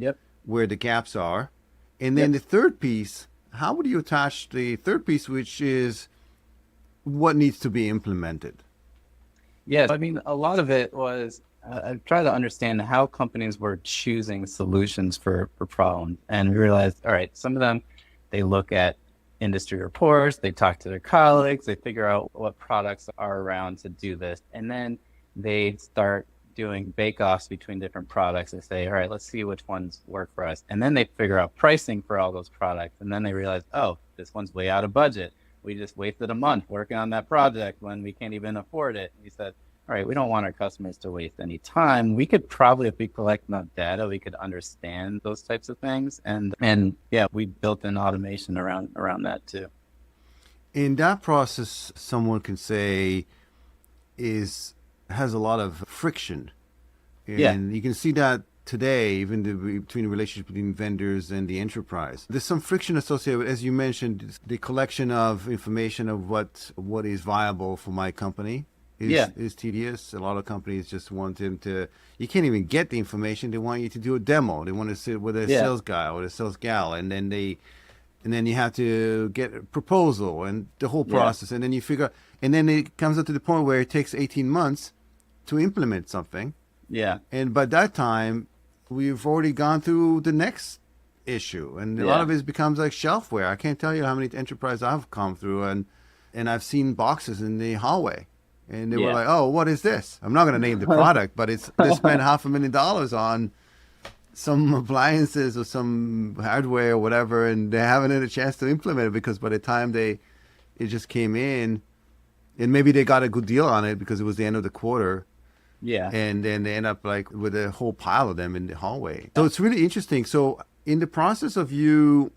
where the gaps are. And then the third piece, how would you attach the third piece, which is what needs to be implemented? Yes, I mean, a lot of it was I try to understand how companies were choosing solutions for problems. And we realized, all right, some of them, they look at industry reports, they talk to their colleagues, they figure out what products are around to do this. And then they start doing bake-offs between different products. They say, all right, let's see which ones work for us. And then they figure out pricing for all those products. And then they realize, oh, this one's way out of budget. We just wasted a month working on that project when we can't even afford it. We said, all right, we don't want our customers to waste any time. We could probably, if we collect enough data, we could understand those types of things. And yeah, we built in automation around that too. In that process, someone can say has a lot of friction. And you can see that today, even between the relationship between vendors and the enterprise. There's some friction associated with, as you mentioned, the collection of information of what is viable for my company. Is tedious. A lot of companies just want them to, you can't even get the information. They want you to do a demo. They want to sit with a sales guy or a sales gal, and then you have to get a proposal and the whole process. And then you figure, and then it comes up to the point where it takes 18 months to implement something. Yeah. And by that time, we've already gone through the next issue. And a lot of it becomes like shelfware. I can't tell you how many enterprises I've come through, and I've seen boxes in the hallway. And they were like, oh, what is this? I'm not going to name the product, but they spent $500,000 on some appliances or some hardware or whatever, and they haven't had a chance to implement it because by the time it just came in, and maybe they got a good deal on it because it was the end of the quarter. Yeah. And then they end up like with a whole pile of them in the hallway. So it's really interesting. So in the process of you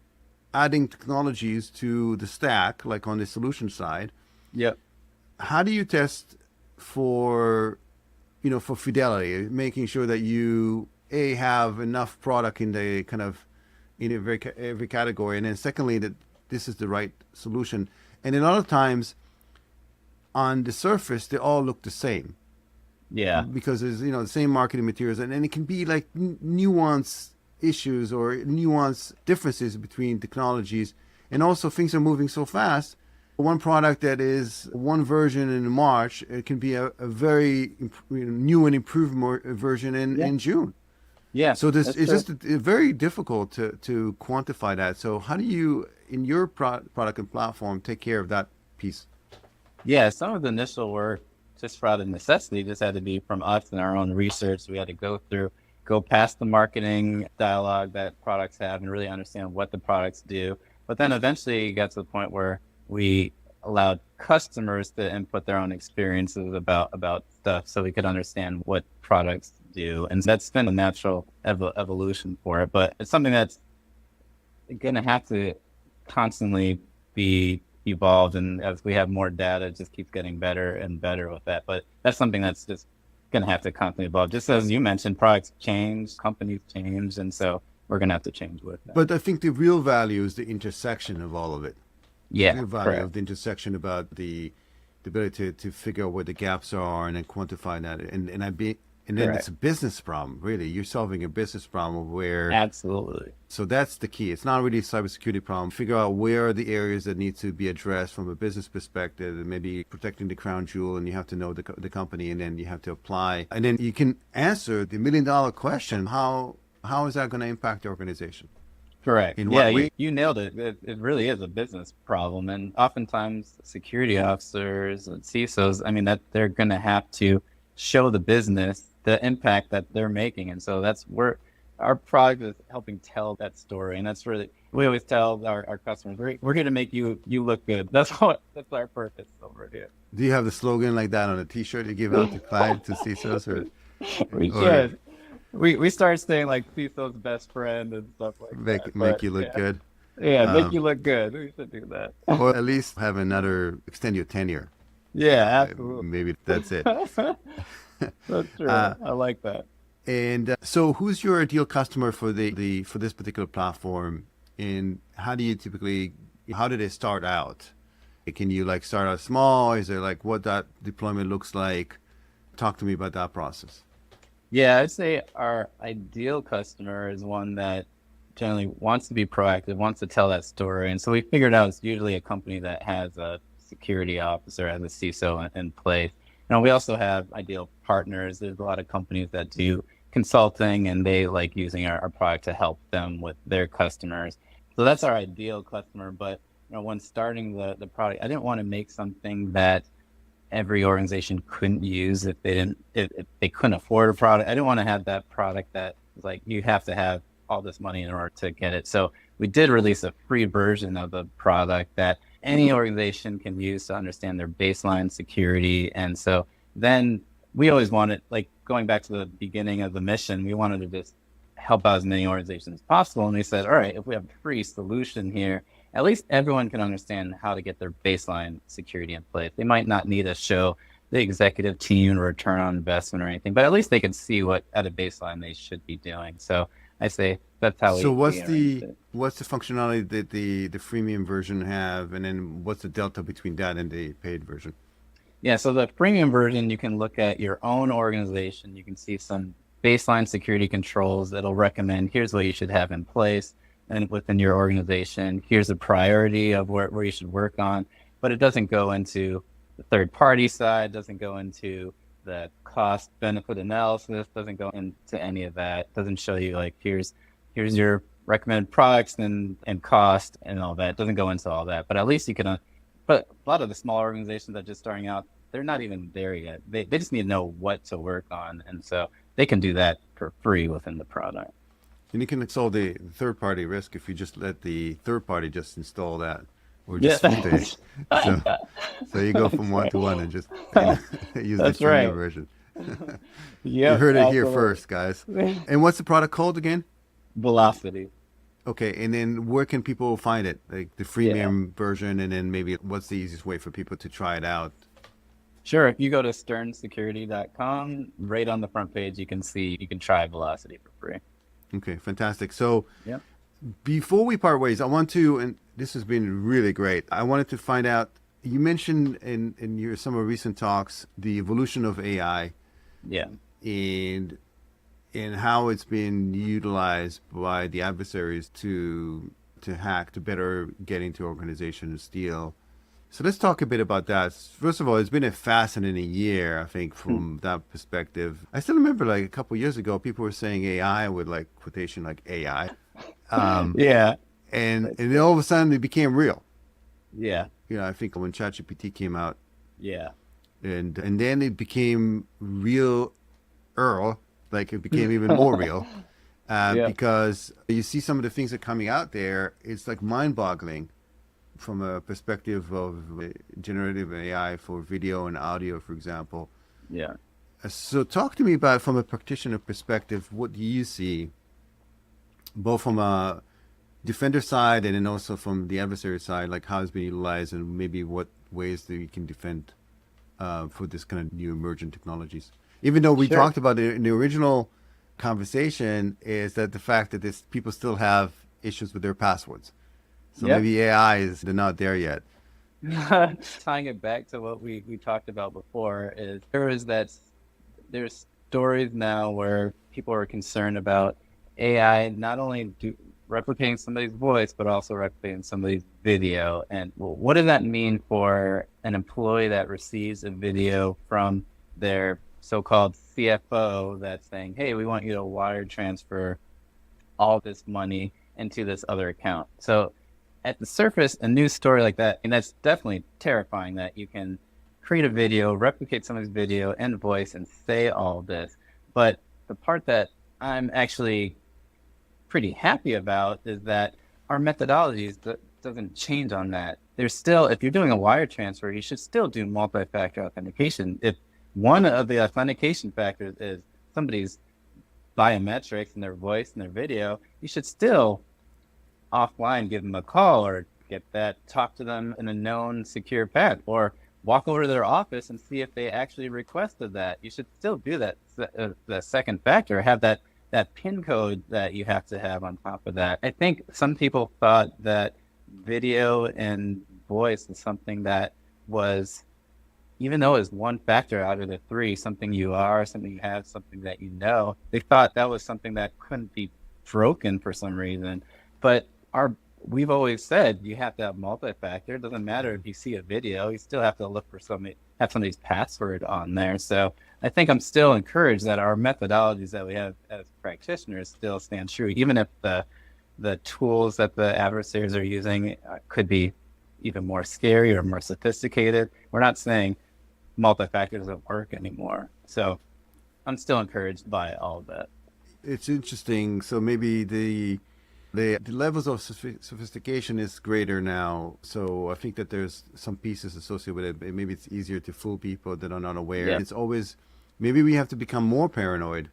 adding technologies to the stack, like on the solution side, how do you test for fidelity, making sure that you have enough product in the kind of in every category, and then secondly that this is the right solution? And a lot of times on the surface they all look the same, Yeah. because there's the same marketing materials, and it can be like nuance issues or nuance differences between technologies, and also things are moving so fast. One product that is one version in March, it can be a very new and improved version Yeah. in June. Yeah. So this That's it's true. just very difficult to quantify that. So how do you, in your product and platform, take care of that piece? Yeah. Some of the initial work, just for out of necessity, just had to be from us and our own research. We had to go past the marketing dialogue that products have and really understand what the products do. But then eventually it got to the point where we allowed customers to input their own experiences about stuff so we could understand what products do. And that's been a natural evolution for it. But it's something that's going to have to constantly be evolved. And as we have more data, it just keeps getting better and better with that. But that's something that's just going to have to constantly evolve. Just as you mentioned, products change, companies change. And so we're going to have to change with that. But I think the real value is the intersection of all of it. The Yeah, real value correct. of the intersection about the ability to figure out where the gaps are and then quantify that. And then it's Correct. a business problem, really. You're solving a business problem where, Absolutely. so that's the key. It's not really a cybersecurity problem. Figure out where are the areas that need to be addressed from a business perspective, and maybe protecting the crown jewel, and you have to know the company, and then you have to apply. And then you can answer the $1 million question. How is that going to impact the organization? Correct. In Yeah, what way? you nailed it. It really is a business problem. And oftentimes security officers and CISOs, I mean, that they're going to have to show the business the impact that they're making. And so that's where our product is helping tell that story. And that's really, we always tell our customers, we're here to make you look good. That's our purpose over here. Do you have the slogan like that on a T-shirt you give out to clients, to CISOs, We or should. We started saying like CISO's best friend and stuff like that. make But you look yeah. good, Yeah, make um, you look good. We should do that. or at least have another extend your tenure? Yeah, absolutely. Maybe that's it. That's true. Uh, I like that. and so, who's your ideal customer for the for this particular platform? And how do you typically? How do they start out? Can you like start out small? Is there like what that deployment looks like? Talk to me about that process. Yeah, I'd say our ideal customer is one that generally wants to be proactive, wants to tell that story. And so we figured out it's usually a company that has a security officer as a CISO in place. We also have ideal partners. There's a lot of companies that do consulting and they like using our product to help them with their customers. So that's our ideal customer. But when starting the product, I didn't want to make something that every organization couldn't use if they couldn't afford a product. I didn't want to have that product that was like you have to have all this money in order to get it. So we did release a free version of the product that any organization can use to understand their baseline security. And so then we always wanted, like going back to the beginning of the mission, we wanted to just help out as many organizations as possible. And we said, all right, if we have a free solution here, at least everyone can understand how to get their baseline security in place. They might not need to show the executive team a return on investment or anything, but at least they can see what at a baseline they should be doing. So I say that's how So we arranged it. what's the functionality that the freemium version have, and then what's the delta between that and the paid version? Yeah, so the premium version, you can look at your own organization. You can see some baseline security controls that'll recommend here's what you should have in place and within your organization. Here's a priority of where you should work on, but it doesn't go into the third party side, doesn't go into the cost benefit analysis, doesn't go into any of that. Doesn't show you like here's your recommended products and cost and all that. It doesn't go into all that, but at least you can. But a lot of the small organizations that are just starting out, they're not even there yet. They just need to know what to work on, and so they can do that for free within the product. And you can solve the third party risk if you just let the third party just install that or Yeah, just switch it. So, so you go from that's one right. to one and just use the That's freemium right. version. You Yep, heard it here absolutely. first, guys. And what's the product called again? Velocity. Okay, and then where can people find it? Like the Yeah. freemium version, and then maybe what's the easiest way for people to try it out? Sure. If you go to sternsecurity.com, right on the front page, you can try Velocity for free. Okay, fantastic. So Yep. before we part ways, I want to, and this has been really great. I wanted to find out. You mentioned in your some of recent talks the evolution of AI, Yeah. and how it's been utilized by the adversaries to hack, to better get into organization and steal. So let's talk a bit about that. First of all, it's been a fascinating year, I think, from that perspective. I still remember like a couple of years ago, people were saying AI with like quotation like AI. Um, Yeah. and then all of a sudden it became real. Yeah. I think when ChatGPT came out, Yeah. and then it became real Earl, like it became even more real. Yeah. Because you see some of the things that are coming out there, it's like mind-boggling from a perspective of generative AI for video and audio, for example. Yeah. So talk to me about, from a practitioner perspective, what do you see, both from a defender side and then also from the adversary side, like how it's been utilized and maybe what ways that we can defend for this kind of new emergent technologies. Even though we Sure. talked about it in the original conversation, is that the fact that this people still have issues with their passwords. So Yep. maybe AI is they're not there yet. Tying it back to what we talked about before, is there's stories now where people are concerned about AI not only replicating somebody's voice, but also replicating somebody's video. And well, what does that mean for an employee that receives a video from their so-called CFO that's saying, hey, we want you to wire transfer all this money into this other account? So at the surface, a news story like that, and that's definitely terrifying, that you can create a video, replicate somebody's video and voice and say all this. But the part that I'm actually pretty happy about is that our methodologies doesn't change on that. There's still, if you're doing a wire transfer, you should still do multi-factor authentication. If one of the authentication factors is somebody's biometrics and their voice and their video, you should still offline give them a call or talk to them in a known secure path, or walk over to their office and see if they actually requested that. You should still do that. The second factor, have that PIN code that you have to have on top of that. I think some people thought that video and voice is something that was, even though it's one factor out of the three, something you are, something you have, something that you know, they thought that was something that couldn't be broken for some reason. But we've always said you have to have multi-factor. It doesn't matter if you see a video, you still have to look for have somebody's password on there. So I think I'm still encouraged that our methodologies that we have as practitioners still stand true, even if the tools that the adversaries are using could be even more scary or more sophisticated. We're not saying multi-factor doesn't work anymore. So I'm still encouraged by all of that. It's interesting. So maybe the levels of sophistication is greater now. So I think that there's some pieces associated with it. Maybe it's easier to fool people that are not aware. Yeah. It's always, maybe we have to become more paranoid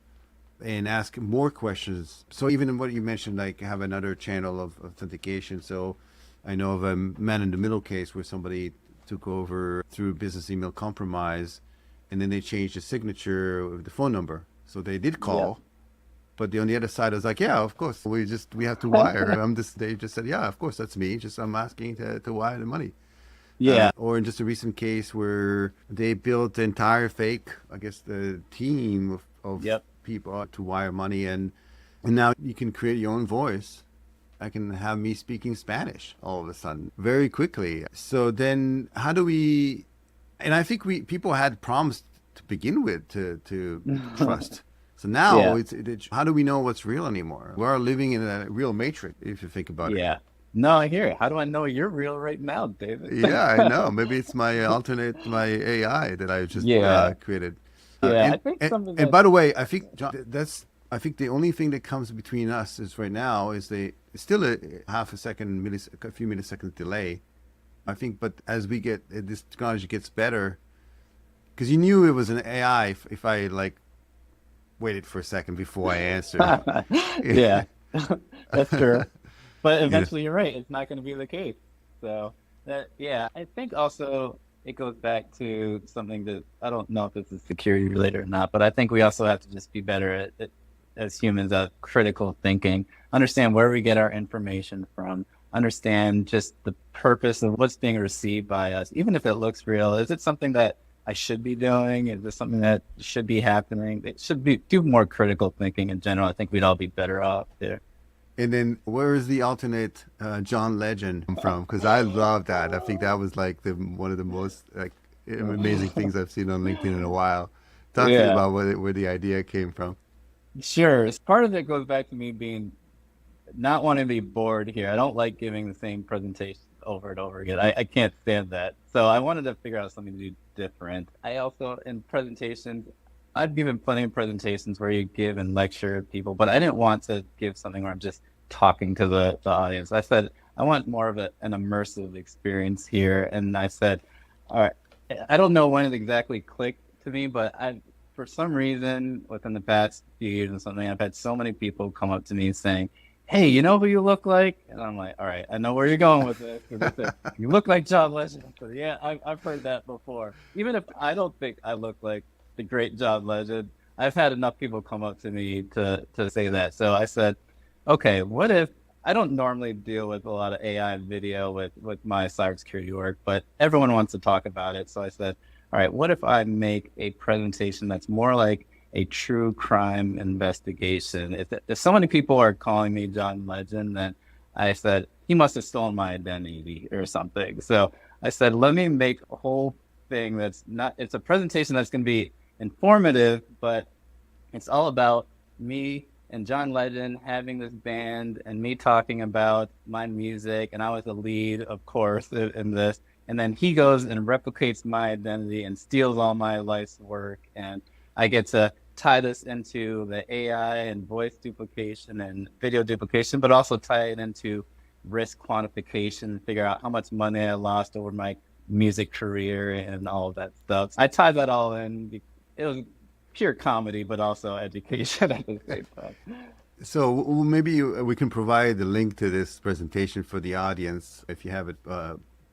and ask more questions. So even in what you mentioned, like have another channel of authentication. So I know of a man in the middle case where somebody took over through business email compromise, and then they changed the signature of the phone number. So they did call. Yeah. But on the other side, I was like, yeah, of course, we have to wire. They just said, yeah, of course, that's me. Just I'm asking to wire the money. Yeah. Or in just a recent case where they built the entire fake, I guess, the team of Yep. people to wire money, and now you can create your own voice. I can have me speaking Spanish all of a sudden very quickly. So then, how do we? And I think people had promised to begin with to trust. So now Yeah. how do we know what's real anymore? We're living in a real matrix, if you think about it. Yeah. No, I hear it. How do I know you're real right now, David? Yeah, I know. Maybe it's my AI that I just Yeah. created. Yeah. I think something And that, by the way, I think John, I think the only thing that comes between us is right now is it's still a half a second, a few milliseconds delay. I think, but as this technology gets better, because you knew it was an AI if I like waited for a second before I answered. yeah, that's true. But You know, eventually you're right. It's not going to be the case. So yeah, I think also it goes back to something that I don't know if this is security related or not, but I think we also have to just be better at as humans at critical thinking, understand where we get our information from, understand just the purpose of what's being received by us, even if it looks real. Is it something that I should be doing? Is this something that should be happening? It should be do more critical thinking in general. I think we'd all be better off there. And then where is the alternate John Legend from? Because I love that. I think that was like one of the most like amazing things I've seen on LinkedIn in a while. Talk to me Yeah, about where the idea came from. sure. As part of it goes back to me being not wanting to be bored here. I don't like giving the same presentation over and over again. I can't stand that. So I wanted to figure out something to do different. I also, in presentations, I've given plenty of presentations where you give and lecture people, but I didn't want to give something where I'm just talking to the audience. I said, I want more of an immersive experience here. And I said, all right, I don't know when it exactly clicked to me, but for some reason, within the past few years and something, I've had so many people come up to me saying, hey, you know who you look like? And I'm like, all right, I know where you're going with this. 'Cause they said, you look like John Legend. I said, yeah, I've heard that before. Even if I don't think I look like the great John Legend, I've had enough people come up to me to say that. So I said, okay, what if I don't normally deal with a lot of AI and video with my cybersecurity work, but everyone wants to talk about it. So I said, all right, what if I make a presentation that's more like a true crime investigation? If so many people are calling me John Legend, then I said, he must have stolen my identity or something. So I said, let me make a whole thing that's not, it's a presentation that's going to be informative, but it's all about me and John Legend having this band and me talking about my music. And I was the lead, of course, in this. And then he goes and replicates my identity and steals all my life's work. And I get to tie this into the AI and voice duplication and video duplication, but also tie it into risk quantification, figure out how much money I lost over my music career and all of that stuff. I tied that all in. It was pure comedy, but also education at the same time. So maybe we can provide the link to this presentation for the audience if you have it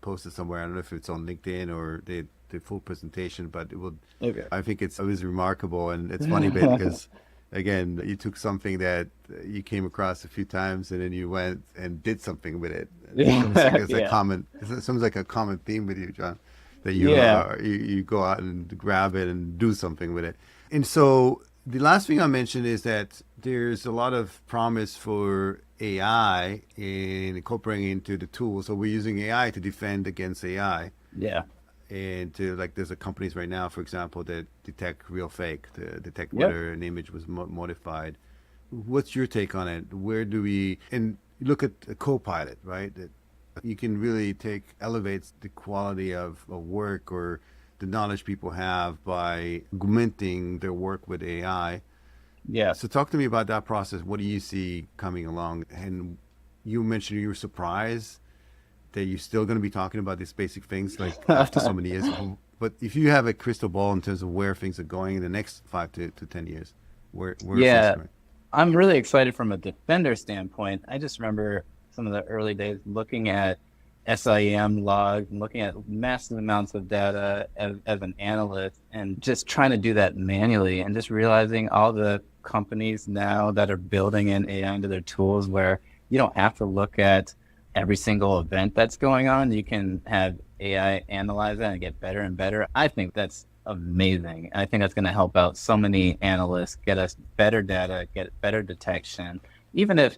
posted somewhere. I don't know if it's on LinkedIn or the full presentation, but it will. Okay. I think it was remarkable, and it's funny because again, you took something that you came across a few times, and then you went and did something with it. It sounds like it's a Yeah. common. It sounds like a common theme with you, John, that you Yeah. you go out and grab it and do something with it. And so the last thing I mentioned is that there's a lot of promise for AI in incorporating into the tools. So we're using AI to defend against AI. Yeah. And to like, there's a companies right now, for example, that detect real fake, to detect Yep. whether an image was modified. What's your take on it? Where do we, and you look at a co-pilot, right? That you can really elevates the quality of work or the knowledge people have by augmenting their work with AI. Yeah. So talk to me about that process. What do you see coming along? And you mentioned you were surprised that you're still going to be talking about these basic things like after so many years. But if you have a crystal ball in terms of where things are going in the next 5 to 10 years, where are things Yeah. going? I'm really excited from a defender standpoint. I just remember some of the early days looking at SIEM logs and looking at massive amounts of data as an analyst and just trying to do that manually and just realizing all the companies now that are building in AI into their tools where you don't have to look at every single event that's going on. You can have AI analyze that and get better and better. I think that's amazing. I think that's going to help out so many analysts, get us better data, get better detection, even if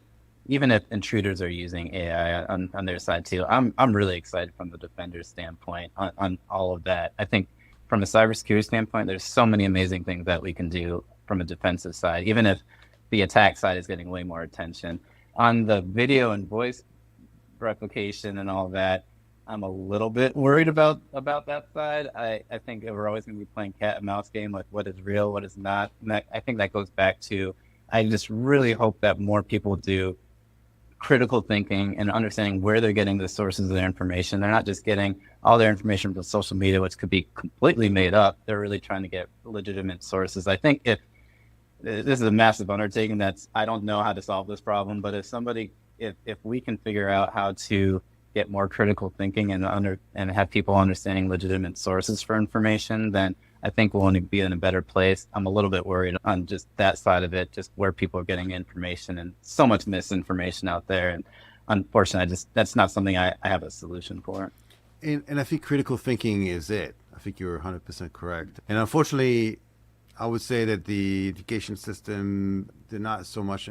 intruders are using AI on their side too. I'm really excited from the defender standpoint on all of that. I think from a cybersecurity standpoint, there's so many amazing things that we can do from a defensive side, even if the attack side is getting way more attention. On the video and voice replication and all that, I'm a little bit worried about that side. I think we're always going to be playing cat and mouse game, like what is real, what is not. And I think that goes back to, I just really hope that more people do critical thinking and understanding where they're getting the sources of their information. They're not just getting all their information from social media, which could be completely made up. They're really trying to get legitimate sources. I think if this is a massive undertaking, I don't know how to solve this problem, but if we can figure out how to get more critical thinking and have people understanding legitimate sources for information, then I think we'll only be in a better place. I'm a little bit worried on just that side of it, just where people are getting information and so much misinformation out there. And unfortunately, that's not something I have a solution for. And I think critical thinking is it. I think you're 100% correct. And unfortunately, I would say that the education system, there's not so much,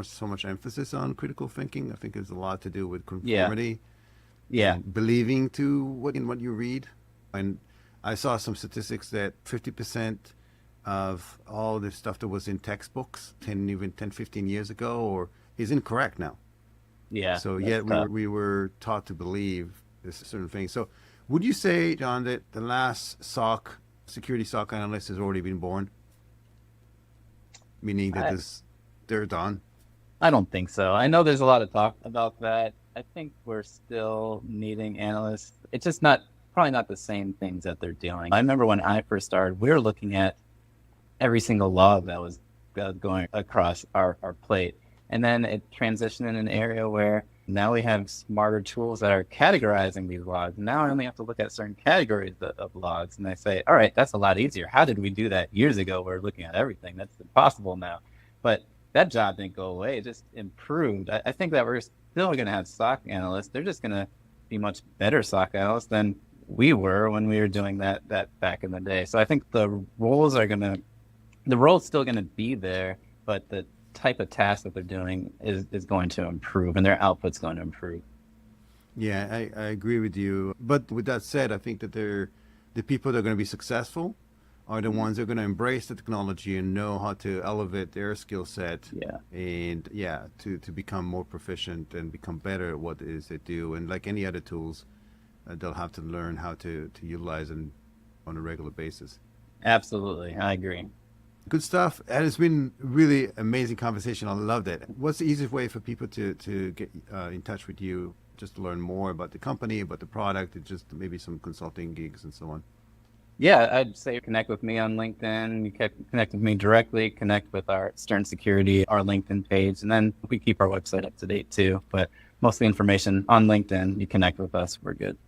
so much emphasis on critical thinking. I think there's a lot to do with conformity, Yeah. and believing to what you read. And I saw some statistics that 50% of all the stuff that was in textbooks 15 years ago or is incorrect now. Yeah. So that's yet tough. we were taught to believe this certain thing. So would you say, John, that the last security SOC analyst has already been born? Meaning that I, they're done? I don't think so. I know there's a lot of talk about that. I think we're still needing analysts. It's just probably not the same things that they're doing. I remember when I first started, we were looking at every single log that was going across our plate. And then it transitioned in an area where now we have smarter tools that are categorizing these logs. Now I only have to look at certain categories of logs. And I say, all right, that's a lot easier. How did we do that years ago? We're looking at everything. That's impossible now. But that job didn't go away. It just improved. I think that we're still going to have SOC analysts. They're just going to be much better SOC analysts than we were when we were doing that back in the day. So I think the role's still going to be there, but the type of task that they're doing is going to improve and their output's going to improve. Yeah, I agree with you. But with that said, I think that the people that are going to be successful are the ones that are going to embrace the technology and know how to elevate their skill set. Yeah. And to become more proficient and become better at what it is they do. And like any other tools, they'll have to learn how to utilize them on a regular basis. Absolutely. I agree. Good stuff. And it's been really amazing conversation. I loved it. What's the easiest way for people to get in touch with you, just to learn more about the company, about the product, and just maybe some consulting gigs and so on? Yeah, I'd say connect with me on LinkedIn. You can connect with me directly, connect with our Stern Security, our LinkedIn page, and then we keep our website up to date too. But most of the information on LinkedIn, you connect with us, we're good.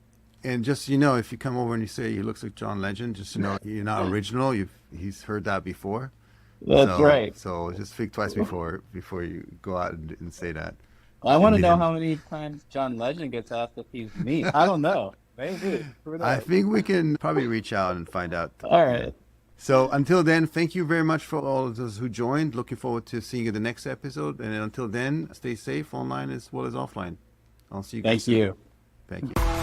And just, if you come over and you say he looks like John Legend, just you're not original. He's heard that before. That's right. So just think twice before you go out and say that. Well, I want to know how many times John Legend gets asked if he's me. I don't know. Maybe. I think we can probably reach out and find out. All right. So until then, thank you very much for all of those who joined. Looking forward to seeing you in the next episode. And until then, stay safe online as well as offline. I'll see you guys soon. Thank you. Thank you.